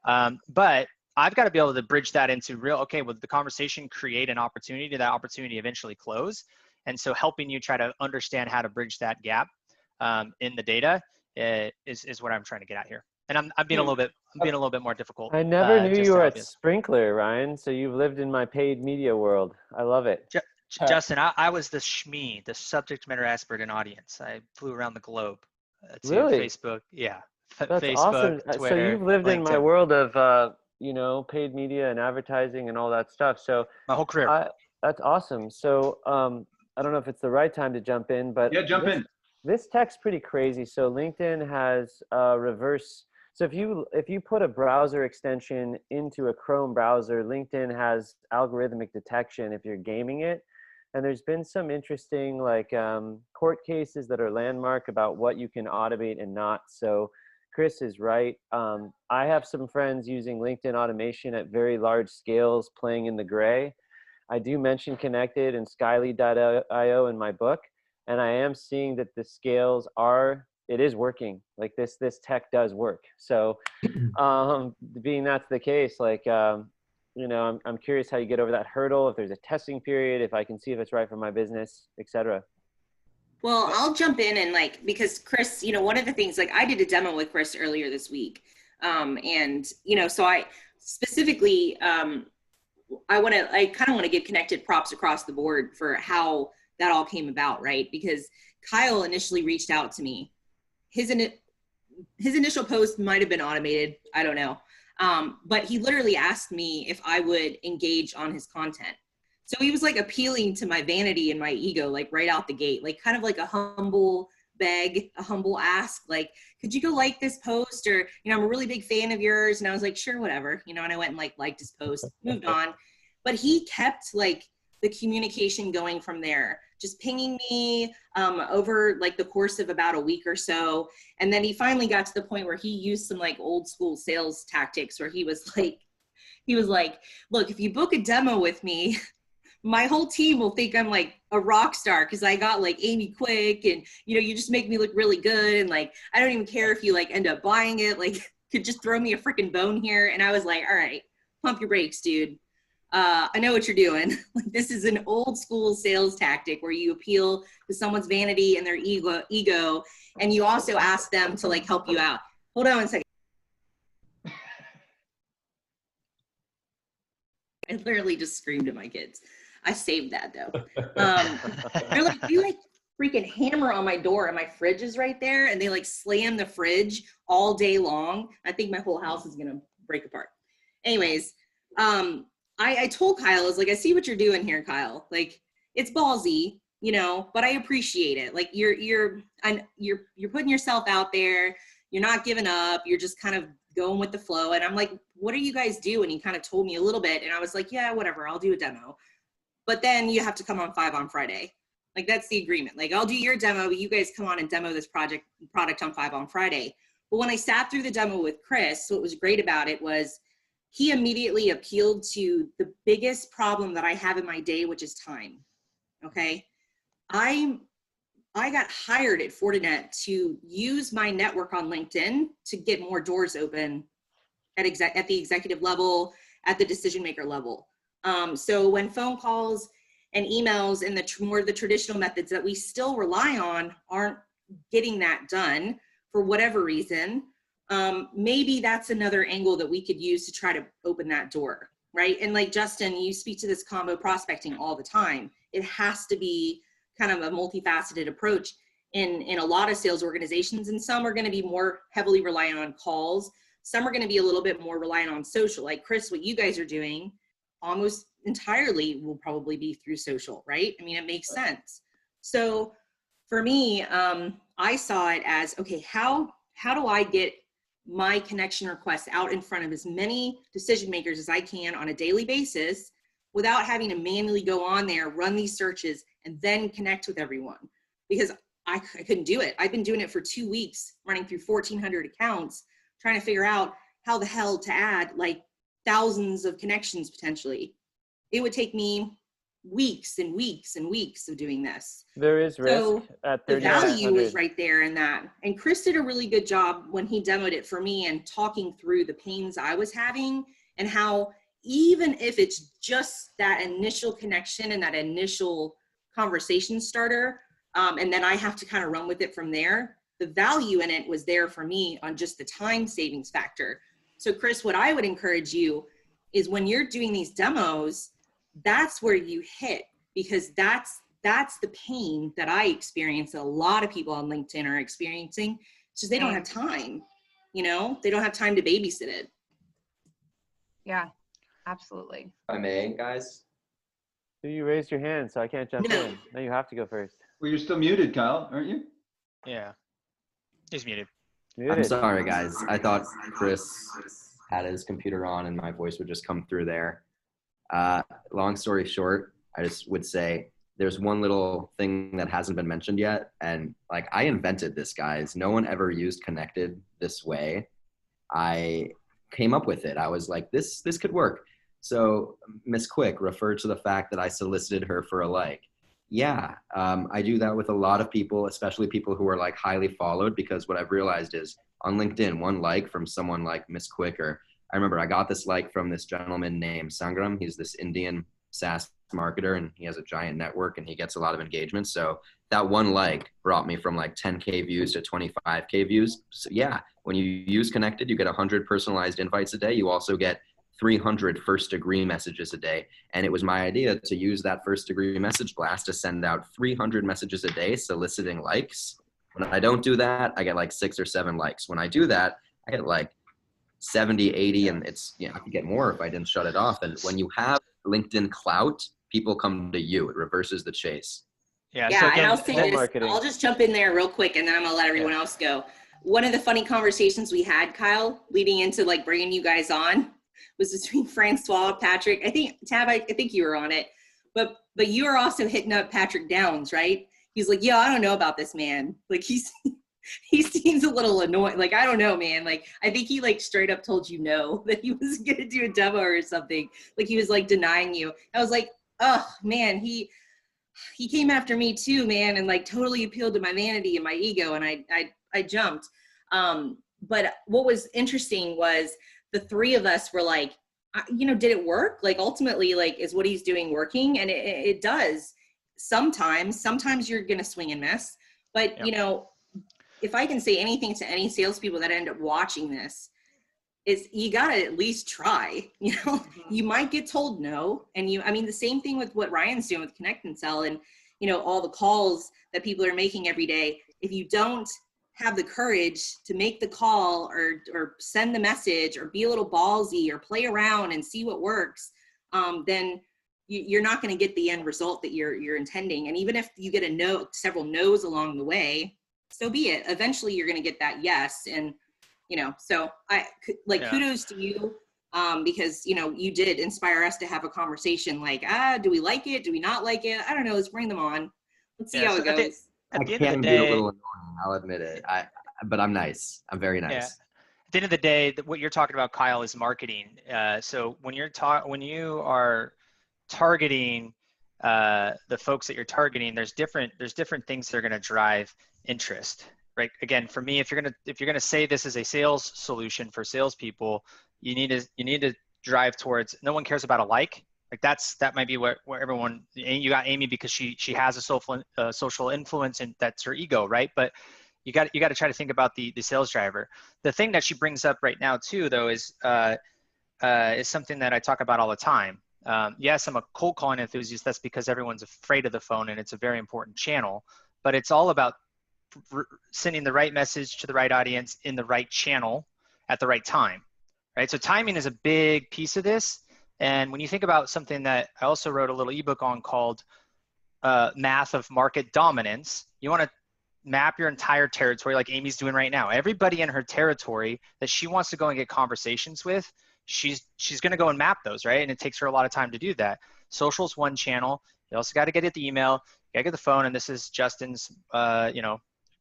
But I've got to be able to bridge that into real, okay, will the conversation create an opportunity, that opportunity eventually close? And so helping you try to understand how to bridge that gap in the data is what I'm trying to get at here. And I'm being a little bit more difficult. I never knew you were at Sprinkler, Ryan. So you've lived in my paid media world. I love it. Justin, I was the SME, the subject matter expert in audience. I flew around the globe to really? Facebook. Yeah. That's Facebook, awesome. Twitter, so you've lived LinkedIn. In my world of, paid media and advertising and all that stuff. So my whole career. That's awesome. So I don't know if it's the right time to jump in, but yeah, jump in. This tech's pretty crazy. So LinkedIn has reverse. So if you put a browser extension into a Chrome browser, LinkedIn has algorithmic detection if you're gaming it. And there's been some interesting like court cases that are landmark about what you can automate and not. So Chris is right. I have some friends using LinkedIn automation at very large scales, playing in the gray. I do mention Connected and Skyly.io in my book, and I am seeing that the scales it is working. Like this tech does work. So being that's the case, like, you know, I'm curious how you get over that hurdle, if there's a testing period, if I can see if it's right for my business, etc. Well, I'll jump in and like, because Chris, you know, one of the things, like I did a demo with Chris earlier this week. And, you know, so I specifically, I kind of want to give Connected props across the board for how that all came about, right? Because Kyle initially reached out to me. His initial post might have been automated. I don't know. But he literally asked me if I would engage on his content. So he was like appealing to my vanity and my ego, like right out the gate, like kind of like a humble beg, a humble ask, like, could you go like this post? Or, you know, I'm a really big fan of yours. And I was like, sure, whatever, you know, and I went and like liked his post, moved on. But he kept like the communication going from there, just pinging me over like the course of about a week or so. And then he finally got to the point where he used some like old school sales tactics where he was like, look, if you book a demo with me, my whole team will think I'm like a rock star because I got like Amy Quick and, you know, you just make me look really good. And like, I don't even care if you like end up buying it, like could just throw me a freaking bone here. And I was like, all right, pump your brakes, dude. I know what you're doing. Like, this is an old school sales tactic where you appeal to someone's vanity and their ego. And you also ask them to like help you out. Hold on one second. I literally just screamed at my kids. I saved that though. They're like, you like freaking hammer on my door and my fridge is right there. And they like slam the fridge all day long. I think my whole house is going to break apart. Anyways, I told Kyle, I was like, I see what you're doing here, Kyle. Like it's ballsy, you know, but I appreciate it. Like you're putting yourself out there. You're not giving up. You're just kind of going with the flow. And I'm like, what do you guys do? And he kind of told me a little bit and I was like, yeah, whatever, I'll do a demo. But then you have to come on 5onFriday. Like that's the agreement. Like I'll do your demo, but you guys come on and demo this product on 5onFriday. But when I sat through the demo with Chris, what was great about it was he immediately appealed to the biggest problem that I have in my day, which is time. Okay. I got hired at Fortinet to use my network on LinkedIn to get more doors open at the executive level, at the decision maker level. So when phone calls and emails and more of the traditional methods that we still rely on aren't getting that done for whatever reason, maybe that's another angle that we could use to try to open that door, right? And like Justin, you speak to this combo prospecting all the time. It has to be kind of a multifaceted approach in a lot of sales organizations, and some are going to be more heavily reliant on calls. Some are going to be a little bit more reliant on social. Like Chris, what you guys are doing almost entirely will probably be through social, right? I mean, it makes sense. So for me, I saw it as, okay, how do I get my connection requests out in front of as many decision makers as I can on a daily basis without having to manually go on there, run these searches, and then connect with everyone? Because I couldn't do it. I've been doing it for 2 weeks, running through 1,400 accounts, trying to figure out how the hell to add like thousands of connections potentially. It would take me weeks and weeks and weeks of doing this. There is risk at 3,500. The value is right there in that. And Chris did a really good job when he demoed it for me and talking through the pains I was having and how even if it's just that initial connection and that initial conversation starter, and then I have to kind of run with it from there, the value in it was there for me on just the time savings factor. So Chris, what I would encourage you is when you're doing these demos, that's where you hit, because that's the pain that I experience. A lot of people on LinkedIn are experiencing. It's just they don't have time, you know, they don't have time to babysit it. Yeah, absolutely. If I may, guys. You raised your hand, so I can't jump in. No, you have to go first. Well, you're still muted, Kyle, aren't you? Yeah, he's muted. I'm sorry, guys. I thought Chris had his computer on and my voice would just come through there. Long story short, I just would say there's one little thing that hasn't been mentioned yet. And like, I invented this, guys. No one ever used connected this way. I came up with it. I was like, this could work. So Miss Quick referred to the fact that I solicited her for a like. Yeah, I do that with a lot of people, especially people who are like highly followed, because what I've realized is on LinkedIn, one like from someone like Miss Quick, or I remember I got this like from this gentleman named Sangram. He's this Indian SaaS marketer, and he has a giant network and he gets a lot of engagement. So that one like brought me from like 10K views to 25K views. So yeah, when you use Connected, you get 100 personalized invites a day. You also get 300 first degree messages a day. And it was my idea to use that first degree message blast to send out 300 messages a day soliciting likes. When I don't do that, I get like 6 or 7 likes. When I do that, I get like 70, 80, and it's, you know, I could get more if I didn't shut it off. And when you have LinkedIn clout, people come to you. It reverses the chase. Yeah. Yeah, So and again, I'll say this, marketing. I'll just jump in there real quick and then I'm gonna let everyone else go. One of the funny conversations we had, Kyle, leading into like bringing you guys on was between Francois, Patrick. I think, Tab, I think you were on it, but you were also hitting up Patrick Downs, right? He's like, yeah, I don't know about this man. Like he seems a little annoyed. Like, I don't know, man. Like, I think he like straight up told you no, that he was going to do a demo or something. Like he was like denying you. I was like, oh man, he came after me too, man. And like totally appealed to my vanity and my ego. And I jumped. But what was interesting was the three of us were like, you know, did it work? Like ultimately, like, is what he's doing working? And it does. Sometimes you're going to swing and miss, but you know, if I can say anything to any salespeople that end up watching this, is you got to at least try. You know, you might get told no. And I mean, the same thing with what Ryan's doing with Connect and Sell and, you know, all the calls that people are making every day. If you don't have the courage to make the call or send the message or be a little ballsy or play around and see what works, then you're not going to get the end result that you're intending. And even if you get a no, several no's along the way, so be it. Eventually you're going to get that yes. And, you know, so kudos to you, because, you know, you did inspire us to have a conversation like, do we like it? Do we not like it? I don't know. Let's bring them on. Let's see how it goes. At the end I of can the be a day, little annoying, I'll admit it. But I'm nice. I'm very nice. Yeah. At the end of the day, what you're talking about, Kyle, is marketing. So when you are targeting the folks that you're targeting, there's different things that are going to drive interest, right? Again, for me, if you're gonna say this is a sales solution for salespeople, you need to drive towards. No one cares about a like. Like that might be where everyone. You got Amy because she has a social influence, and that's her ego, right? But you got to try to think about the sales driver. The thing that she brings up right now too, though, is something that I talk about all the time. Yes, I'm a cold calling enthusiast. That's because everyone's afraid of the phone, and it's a very important channel. But it's all about sending the right message to the right audience in the right channel at the right time, right? So timing is a big piece of this. And when you think about something that I also wrote a little ebook on called Math of Market Dominance, you want to map your entire territory like Amy's doing right now. Everybody in her territory that she wants to go and get conversations with, she's going to go and map those, right? And it takes her a lot of time to do that. Social's one channel. You also got to get at the email, you got to get the phone, and this is Justin's,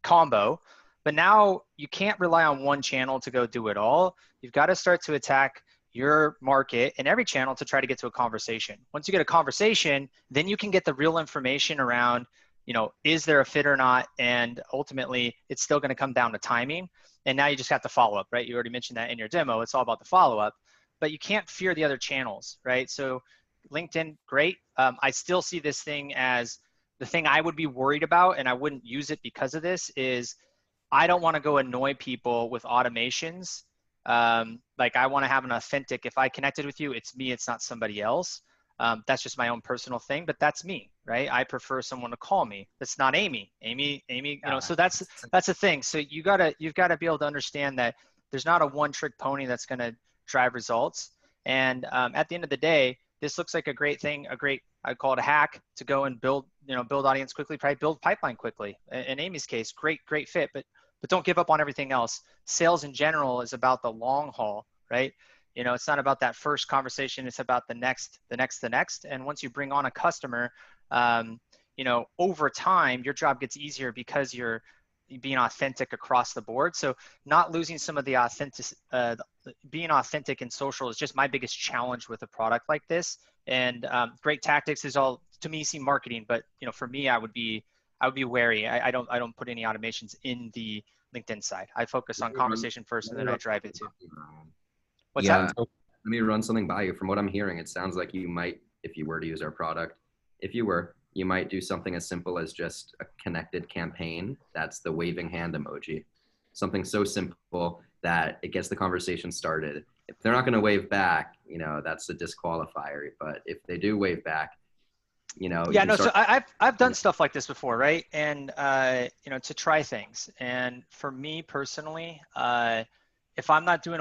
combo. But now you can't rely on one channel to go do it all. You've got to start to attack your market in every channel to try to get to a conversation. Once you get a conversation, then you can get the real information around, you know, is there a fit or not? And ultimately, it's still going to come down to timing. And now you just got the follow-up, right? You already mentioned that in your demo. It's all about the follow-up. But you can't fear the other channels, right? So LinkedIn, great. I still see this thing as the thing I would be worried about, and I wouldn't use it because of this, is I don't want to go annoy people with automations. Like I want to have an authentic, if I connected with you, it's me, it's not somebody else. That's just my own personal thing, but that's me, right? I prefer someone to call me. That's not Amy, you know, so that's the thing. So you've got to be able to understand that there's not a one trick pony that's going to drive results. And at the end of the day, this looks like a great thing, I call it a hack to go and build audience quickly, probably build pipeline quickly. In Amy's case, great fit, but don't give up on everything else. Sales in general is about the long haul, right? You know, it's not about that first conversation. It's about the next. And once you bring on a customer, you know, over time, your job gets easier because you're being authentic across the board. So not losing some of the being authentic in social is just my biggest challenge with a product like this. And great tactics is all, to me, seem marketing, but you know, for me, I would be wary. I don't put any automations in the LinkedIn side. I focus on conversation first, and then I drive it to. What's that? Let me run something by you. From what I'm hearing, it sounds like you might, if you were to use our product, you might do something as simple as just a connected campaign. That's the waving hand emoji. Something so simple that it gets the conversation started. If they're not going to wave back, you know, that's a disqualifier. But if they do wave back, you know. Yeah, no, so I've done stuff like this before, right? And, you know, to try things. And for me personally, if I'm not doing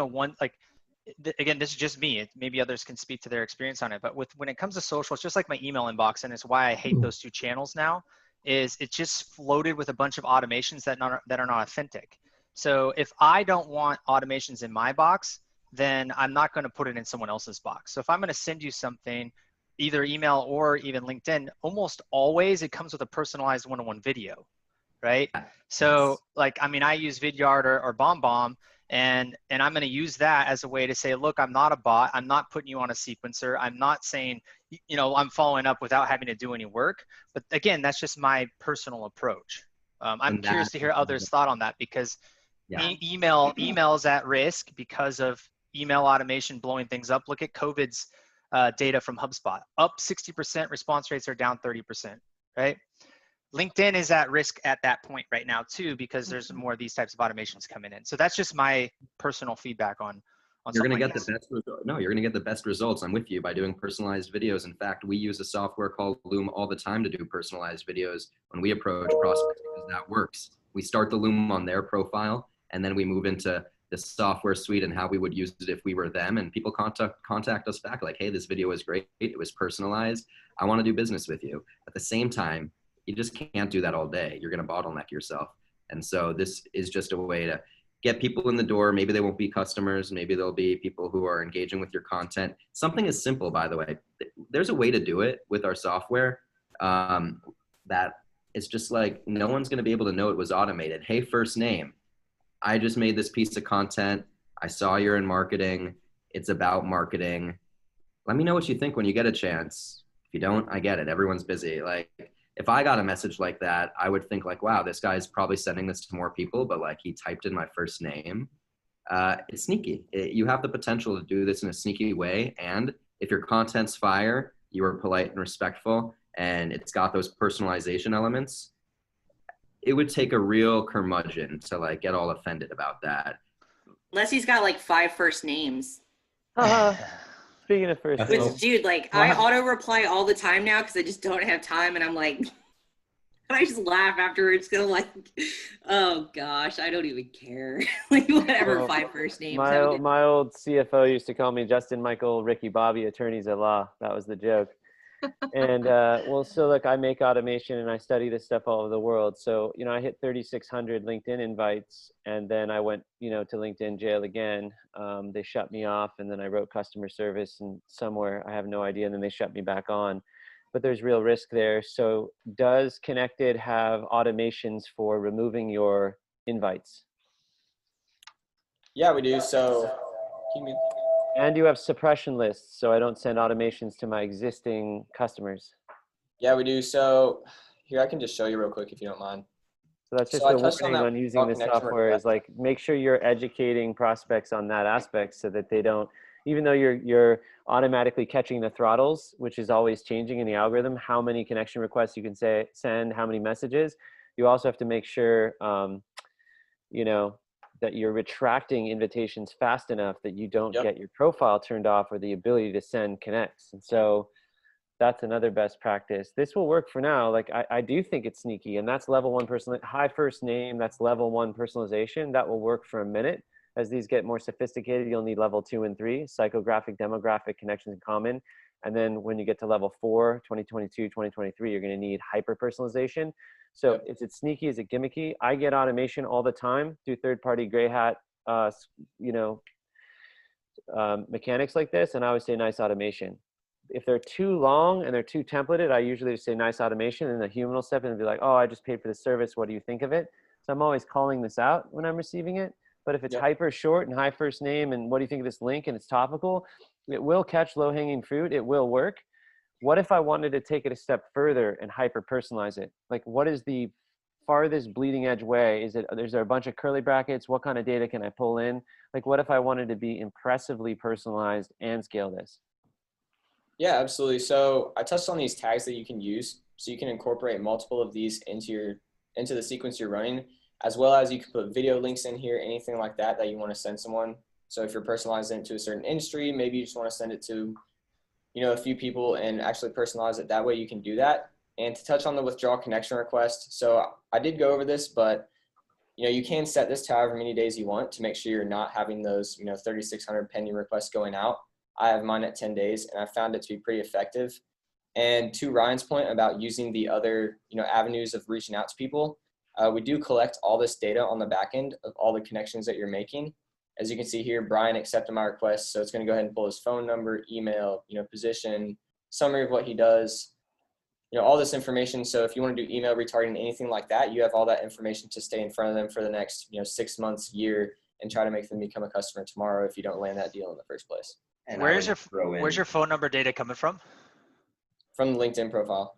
again, this is just me. Maybe others can speak to their experience on it. But when it comes to social, it's just like my email inbox, and it's why I hate those two channels now. Is it just floated with a bunch of automations that are not authentic. So if I don't want automations in my box, then I'm not going to put it in someone else's box. So if I'm going to send you something, either email or even LinkedIn, almost always it comes with a personalized one-on-one video, right? So like, I mean, I use Vidyard or BombBomb. And I'm going to use that as a way to say, look, I'm not a bot. I'm not putting you on a sequencer. I'm not saying, you know, I'm following up without having to do any work. But again, that's just my personal approach. I'm curious to hear others' thought on that, because email is at risk because of email automation blowing things up. Look at COVID's data from HubSpot. Up 60%, response rates are down 30%, right? LinkedIn is at risk at that point right now too, because there's more of these types of automations coming in. So that's just my personal feedback on you're going to like get the best you're going to get the best results. I'm with you by doing personalized videos. In fact, we use a software called Loom all the time to do personalized videos when we approach prospects, because that works. We start the Loom on their profile, and then we move into the software suite and how we would use it if we were them. And people contact us back like, hey, this video was great. It was personalized. I want to do business with you. At the same time, you just can't do that all day. You're going to bottleneck yourself. And so this is just a way to get people in the door. Maybe they won't be customers. Maybe they'll be people who are engaging with your content. Something as simple, by the way, there's a way to do it with our software that it's just like, no one's going to be able to know it was automated. Hey, first name. I just made this piece of content. I saw you're in marketing. It's about marketing. Let me know what you think when you get a chance. If you don't, I get it. Everyone's busy. Like, if I got a message like that, I would think like, wow, this guy's probably sending this to more people, but like he typed in my first name. It's sneaky. You have the potential to do this in a sneaky way. And if your content's fire, you are polite and respectful, and it's got those personalization elements, it would take a real curmudgeon to like get all offended about that. Unless he's got like 5 first names. Speaking of first names. Which, dude, like I auto reply all the time now because I just don't have time, and I'm like, I just laugh afterwards. Cause I'm like, oh gosh, I don't even care. Like whatever, well, 5 first names. My old CFO used to call me Justin Michael, Ricky Bobby, attorneys at law. That was the joke. And well, so look, I make automation and I study this stuff all over the world. So, you know, I hit 3,600 LinkedIn invites, and then I went, you know, to LinkedIn jail again. They shut me off, and then I wrote customer service and somewhere, I have no idea. And then they shut me back on, but there's real risk there. So does Connected have automations for removing your invites? Yeah, we do. So and you have suppression lists, so I don't send automations to my existing customers. Yeah, we do. So here, I can just show you real quick if you don't mind. So that's just a warning on using the software is like, make sure you're educating prospects on that aspect so that they don't, even though you're automatically catching the throttles, which is always changing in the algorithm, how many connection requests you can send, how many messages, you also have to make sure, you know, that you're retracting invitations fast enough that you don't get your profile turned off or the ability to send connects. And so that's another best practice. This will work for now. Like I do think it's sneaky, and that's level 1 high first name. That's level 1 personalization. That will work for a minute. As these get more sophisticated, you'll need level 2 and 3, psychographic, demographic, connections in common. And then when you get to level 4, 2022, 2023, you're going to need hyper personalization. So is it sneaky? Is it gimmicky? I get automation all the time through third-party gray hat, you know, mechanics like this, and I always say nice automation. if they're too long and they're too templated, I usually just say nice automation, and the human will step in and be like, oh, I just paid for the service. What do you think of it? So I'm always calling this out when I'm receiving it. But if it's hyper short and high first name and what do you think of this link and it's topical, it will catch low hanging fruit. It will work. What if I wanted to take it a step further and hyper personalize it? Like, what is the farthest bleeding edge way? Is there a bunch of curly brackets? What kind of data can I pull in? Like, what if I wanted to be impressively personalized and scale this? Yeah, absolutely. So I touched on these tags that you can use. So you can incorporate multiple of these into the sequence you're running, as well as you can put video links in here, anything like that you want to send someone. So if you're personalizing it to a certain industry, maybe you just want to send it to, a few people and actually personalize it that way, you can do that. And to touch on the withdraw connection request, so I did go over this, but you can set this to however many days you want to make sure you're not having those 3,600 pending requests going out. I have mine at 10 days, and I found it to be pretty effective. And to Ryan's point about using the other avenues of reaching out to people, we do collect all this data on the back end of all the connections that you're making. As you can see here, Brian accepted my request, so it's going to go ahead and pull his phone number, email, position, summary of what he does, all this information. So if you want to do email retargeting, anything like that, you have all that information to stay in front of them for the next 6 months, year, and try to make them become a customer tomorrow if you don't land that deal in the first place. And where's your phone number data coming from? From the LinkedIn profile.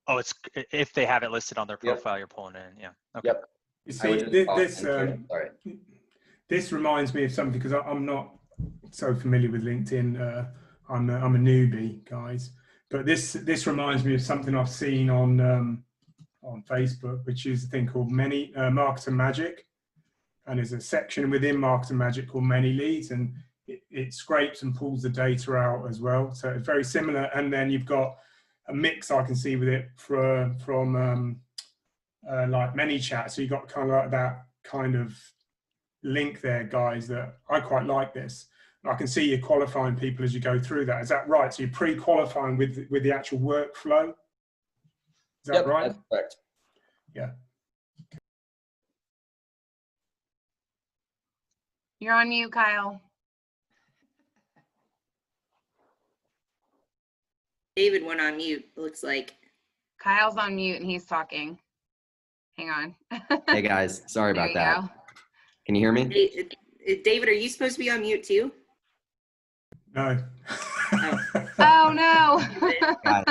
Oh, it's if they have it listed on their profile, you're pulling in. Yeah. Okay. Yep. You see, this reminds me of something because I'm not so familiar with LinkedIn. I'm a newbie, guys. But this reminds me of something I've seen on Facebook, which is a thing called Marketer Magic, and there's a section within Marketer Magic called Many Leads, and it scrapes and pulls the data out as well. So it's very similar. And then you've got a mix I can see with it from like ManyChat. So you've got kind of like that kind of link there, guys, that I quite like this. I can see you qualifying people as you go through that. Is that right? So you're pre-qualifying with the actual workflow? Is that right? That's correct. Yeah. You're on mute, Kyle. David went on mute, it looks like. Kyle's on mute and he's talking. Hang on. Hey guys, sorry about that. Go. Can you hear me? Hey, David, are you supposed to be on mute too? No. Oh no. Guys,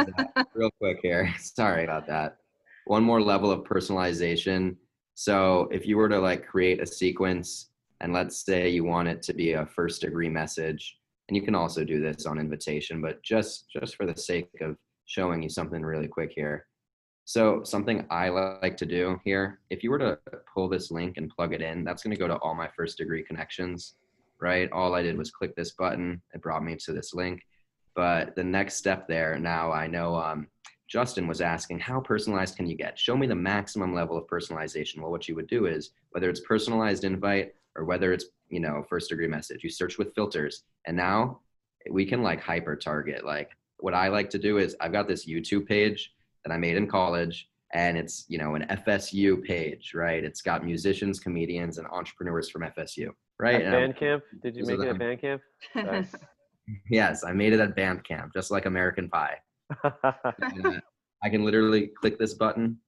real quick here. Sorry about that. One more level of personalization. So if you were to like create a sequence, and let's say you want it to be a first degree message, and you can also do this on invitation, but just for the sake of showing you something really quick here. So something I like to do here, if you were to pull this link and plug it in, that's going to go to all my first degree connections, right? All I did was click this button. It brought me to this link. But the next step there, now I know Justin was asking, how personalized can you get? Show me the maximum level of personalization. Well, what you would do is, whether it's personalized invite or whether it's, first degree message, you search with filters. And now we can like hyper target. Like what I like to do is I've got this YouTube page that I made in college, and it's, an FSU page, right? It's got musicians, comedians, and entrepreneurs from FSU, right? At Bandcamp? Did you make it at Bandcamp? Nice. Yes, I made it at Bandcamp, just like American Pie. I can literally click this button,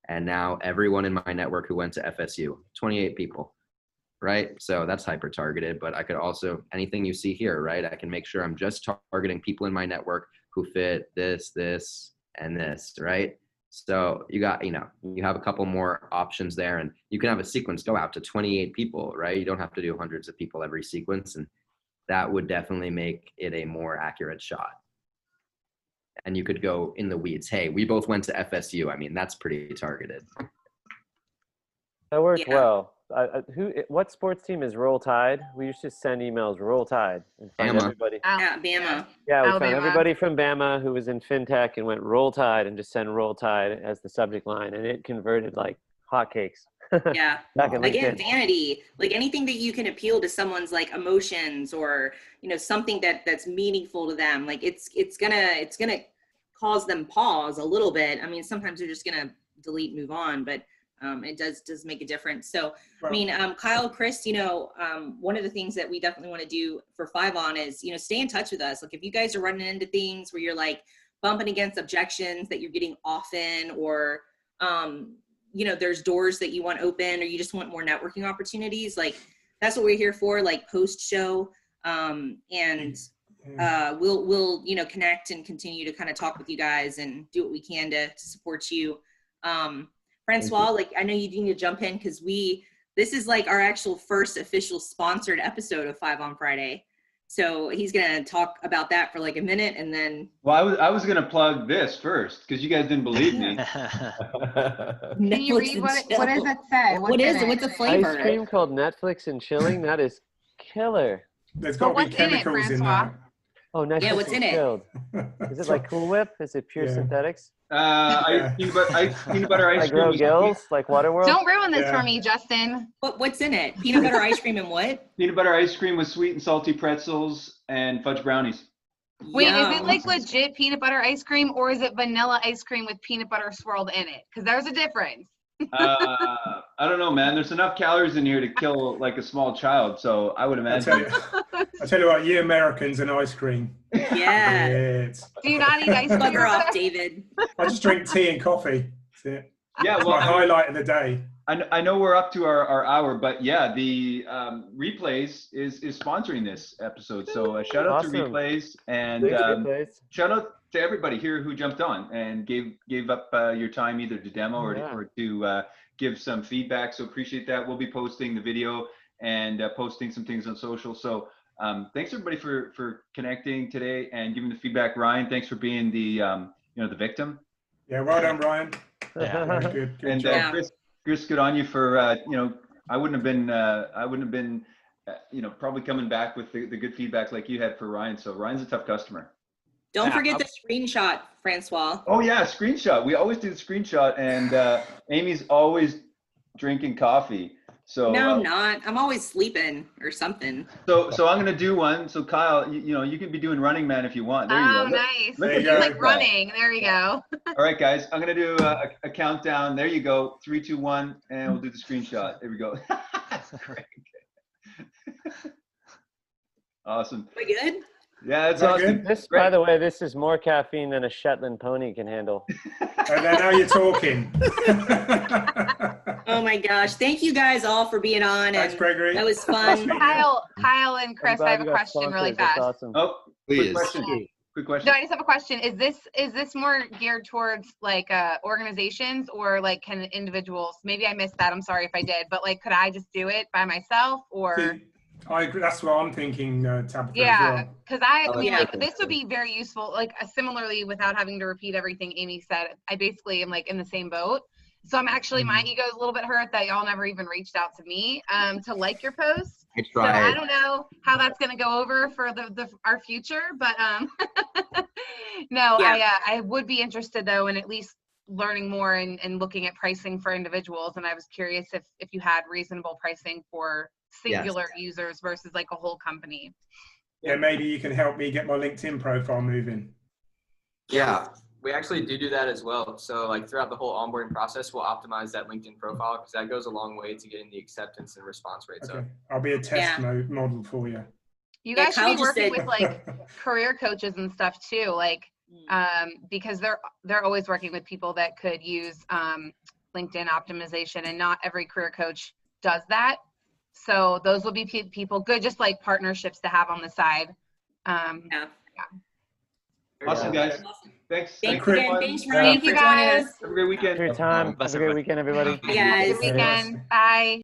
and now everyone in my network who went to FSU, 28 people, right? So that's hyper targeted, but I could also, anything you see here, right? I can make sure I'm just targeting people in my network who fit this, and this, right? So you got, you have a couple more options there, and you can have a sequence go out to 28 people, right? You don't have to do hundreds of people every sequence, and that would definitely make it a more accurate shot. And you could go in the weeds. Hey, we both went to FSU. I mean, that's pretty targeted. That worked well. What sports team is Roll Tide? We used to send emails Roll Tide and find everybody. Yeah, Bama. Yeah, we found everybody from Bama who was in fintech and went Roll Tide and just send Roll Tide as the subject line, and it converted like hotcakes. Yeah. Again, vanity, like anything that you can appeal to someone's like emotions or, something that's meaningful to them. Like it's gonna cause them pause a little bit. I mean, sometimes they're just gonna delete, move on, but It does make a difference. So, I mean, Kyle, Chris, you know, one of the things that we definitely want to do for 5on is, you know, stay in touch with us. Like if you guys are running into things where you're like bumping against objections that you're getting often, or, you know, there's doors that you want open, or you just want more networking opportunities, like that's what we're here for, like post show. We'll, you know, connect and continue to kind of talk with you guys and do what we can to support you. Francois, like I know you need to jump in because this is like our actual first official sponsored episode of 5onFriday. So he's gonna talk about that for like a minute, and then. Well, I was gonna plug this first because you guys didn't believe me. Can you read what does it say? What is it? What's the flavor? Ice cream called Netflix and chilling. That is killer. There's got to be chemicals in there. Oh, Netflix yeah, what's in it? chilled. Is it like Cool Whip? Is it pure synthetics? Peanut butter ice Like cream. Grow Gills, like Waterworld? Don't ruin this for me, Justin. What's in it? Peanut butter ice cream and what? Peanut butter ice cream with sweet and salty pretzels and fudge brownies. Wait, is it like legit peanut butter ice cream, or is it vanilla ice cream with peanut butter swirled in it? Because there's a difference. I don't know, man. There's enough calories in here to kill like a small child, so I would imagine. I tell you what, you Americans and ice cream. Yeah. Do you not eat ice cream? Bugger off, David. I just drink tea and coffee. That's it. Yeah, That's well, my highlight of the day. I know we're up to our hour, but yeah, the Replayz is sponsoring this episode. So shout out to Replayz, and shout out to everybody here who jumped on and gave up your time either to demo or to give some feedback. So appreciate that. We'll be posting the video and posting some things on social. So thanks everybody for connecting today and giving the feedback. Ryan, thanks for being the the victim. Yeah, well done, Ryan. Yeah. Very good. Good And job. Chris, good on you for I wouldn't have been probably coming back with the good feedback like you had for Ryan. So Ryan's a tough customer. Don't forget the screenshot, Francois. Oh yeah, screenshot. We always do the screenshot, and Amy's always drinking coffee. So no, I'm not. I'm always sleeping or something. So I'm gonna do one. So Kyle, you can be doing Running Man if you want. There you go. Oh, nice. Look Like running. There you go. All right, guys. I'm gonna do a countdown. There you go. 3, 2, 1, and we'll do the screenshot. There we go. Great. Awesome. Are we good? Yeah, that's awesome. This, by the way, this is more caffeine than a Shetland pony can handle. And then now you're talking. Oh my gosh. Thank you guys all for being on. Thanks, Gregory. That was fun. Kyle and Chris, I have a question really fast. Awesome. Oh, Please. Quick question. No, I just have a question. Is this more geared towards like organizations, or like can individuals? Maybe I missed that. I'm sorry if I did, but like, could I just do it by myself, or? I agree. That's what I'm thinking, Tabitha. Yeah, because I mean, like, that. this would be very useful. Like, similarly, without having to repeat everything Amy said, I basically am like in the same boat. So I'm actually, my ego is a little bit hurt that y'all never even reached out to me to like your posts. So I don't know how that's going to go over for our future, but no, yeah. I would be interested though in at least learning more and looking at pricing for individuals. And I was curious if you had reasonable pricing for singular users versus like a whole company. Yeah, maybe you can help me get my LinkedIn profile moving. Yeah, we actually do that as well. So like throughout the whole onboarding process, we'll optimize that LinkedIn profile because that goes a long way to getting the acceptance and response rates up. I'll be a test model for you. You guys should be working with like career coaches and stuff too, like because they're always working with people that could use LinkedIn optimization, and not every career coach does that. So those will be people good, just like partnerships to have on the side. Awesome, guys. Thanks. Thanks again. Thanks, Ryan, Thank you guys. Have a great weekend. Have a great weekend, everybody. Bye, guys. Good weekend. Bye.